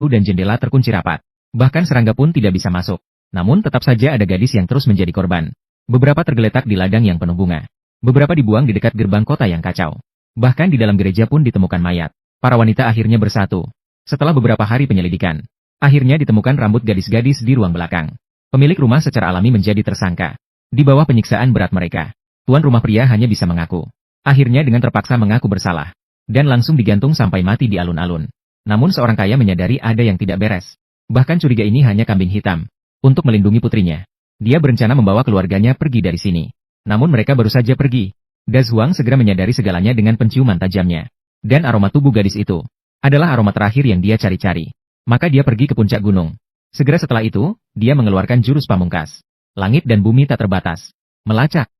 dan jendela terkunci rapat. Bahkan serangga pun tidak bisa masuk. Namun tetap saja ada gadis yang terus menjadi korban. Beberapa tergeletak di ladang yang penuh bunga. Beberapa dibuang di dekat gerbang kota yang kacau. Bahkan di dalam gereja pun ditemukan mayat. Para wanita akhirnya bersatu. Setelah beberapa hari penyelidikan, akhirnya ditemukan rambut gadis-gadis di ruang belakang. Pemilik rumah secara alami menjadi tersangka. Di bawah penyiksaan berat mereka, tuan rumah pria hanya bisa mengaku. Akhirnya dengan terpaksa mengaku bersalah. Dan langsung digantung sampai mati di alun-alun. Namun seorang kaya menyadari ada yang tidak beres. Bahkan curiga ini hanya kambing hitam. Untuk melindungi putrinya, dia berencana membawa keluarganya pergi dari sini. Namun mereka baru saja pergi. Dazuang segera menyadari segalanya dengan penciuman tajamnya. Dan aroma tubuh gadis itu adalah aroma terakhir yang dia cari-cari. Maka dia pergi ke puncak gunung. Segera setelah itu, dia mengeluarkan jurus pamungkas. Langit dan bumi tak terbatas. Melacak.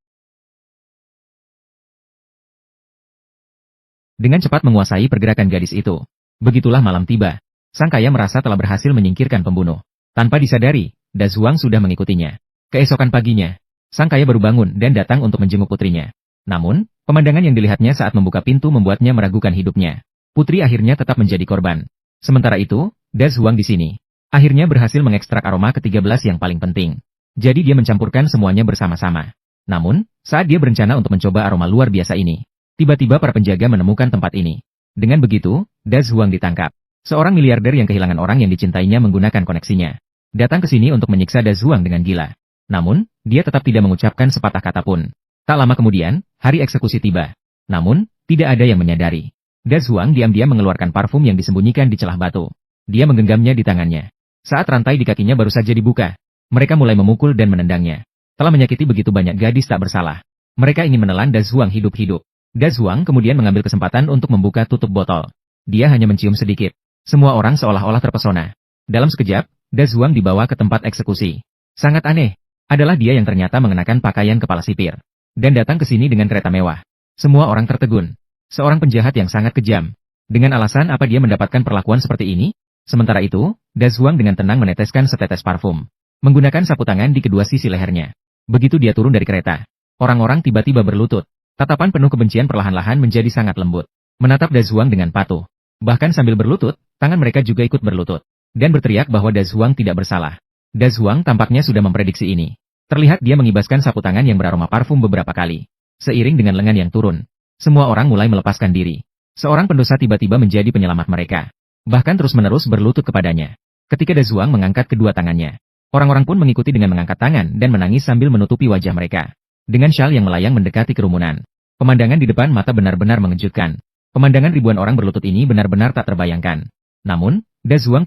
Dengan cepat menguasai pergerakan gadis itu. Begitulah malam tiba. Sang kaya merasa telah berhasil menyingkirkan pembunuh. Tanpa disadari, Dazuang sudah mengikutinya. Keesokan paginya, sang kaya baru bangun dan datang untuk menjenguk putrinya. Namun, pemandangan yang dilihatnya saat membuka pintu membuatnya meragukan hidupnya. Putri akhirnya tetap menjadi korban. Sementara itu, Dazuang di sini akhirnya berhasil mengekstrak aroma ke-13 yang paling penting. Jadi dia mencampurkan semuanya bersama-sama. Namun, saat dia berencana untuk mencoba aroma luar biasa ini, tiba-tiba para penjaga menemukan tempat ini. Dengan begitu, Dazuang ditangkap. Seorang miliarder yang kehilangan orang yang dicintainya menggunakan koneksinya. Datang ke sini untuk menyiksa Dazuang dengan gila. Namun, dia tetap tidak mengucapkan sepatah kata pun. Tak lama kemudian, hari eksekusi tiba. Namun, tidak ada yang menyadari. Dazuang diam-diam mengeluarkan parfum yang disembunyikan di celah batu. Dia menggenggamnya di tangannya. Saat rantai di kakinya baru saja dibuka, mereka mulai memukul dan menendangnya. Telah menyakiti begitu banyak gadis tak bersalah. Mereka ingin menelan Dazuang hidup-hidup. Dazuang kemudian mengambil kesempatan untuk membuka tutup botol. Dia hanya mencium sedikit. Semua orang seolah-olah terpesona. Dalam sekejap, Dazuang dibawa ke tempat eksekusi. Sangat aneh, adalah dia yang ternyata mengenakan pakaian kepala sipir. Dan datang ke sini dengan kereta mewah. Semua orang tertegun. Seorang penjahat yang sangat kejam. Dengan alasan apa dia mendapatkan perlakuan seperti ini? Sementara itu, Dazuang dengan tenang meneteskan setetes parfum. Menggunakan sapu tangan di kedua sisi lehernya. Begitu dia turun dari kereta, orang-orang tiba-tiba berlutut. Tatapan penuh kebencian perlahan-lahan menjadi sangat lembut. Menatap Dazuang dengan patuh. Bahkan sambil berlutut, tangan mereka juga ikut berlutut. Dan berteriak bahwa Dazuang tidak bersalah. Dazuang tampaknya sudah memprediksi ini. Terlihat dia mengibaskan sapu tangan yang beraroma parfum beberapa kali. Seiring dengan lengan yang turun, semua orang mulai melepaskan diri. Seorang pendosa tiba-tiba menjadi penyelamat mereka. Bahkan terus-menerus berlutut kepadanya. Ketika Dazuang mengangkat kedua tangannya, orang-orang pun mengikuti dengan mengangkat tangan dan menangis sambil menutupi wajah mereka. Dengan syal yang melayang mendekati kerumunan. Pemandangan di depan mata benar-benar mengejutkan. Pemandangan ribuan orang berlutut ini benar-benar tak terbayangkan. Namun, Dazuang tiba